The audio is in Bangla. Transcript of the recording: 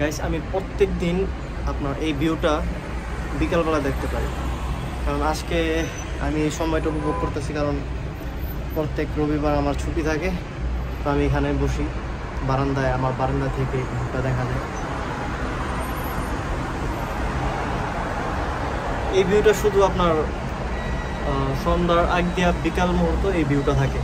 গাইস আমি প্রত্যেক দিন আপনার এই ভিউটা বিকালবেলা দেখতে পাই, কারণ আজকে আমি এই সময়টা উপভোগ করতেছি, কারণ প্রত্যেক রবিবার আমার ছুটি থাকে। তো আমি এখানে বসি বারান্দায়, আমার বারান্দা থেকে ভিউটা দেখা যায়। এই ভিউটা শুধু আপনার সন্ধ্যার আগ দিয়া বিকাল মুহূর্ত এই ভিউটা থাকে।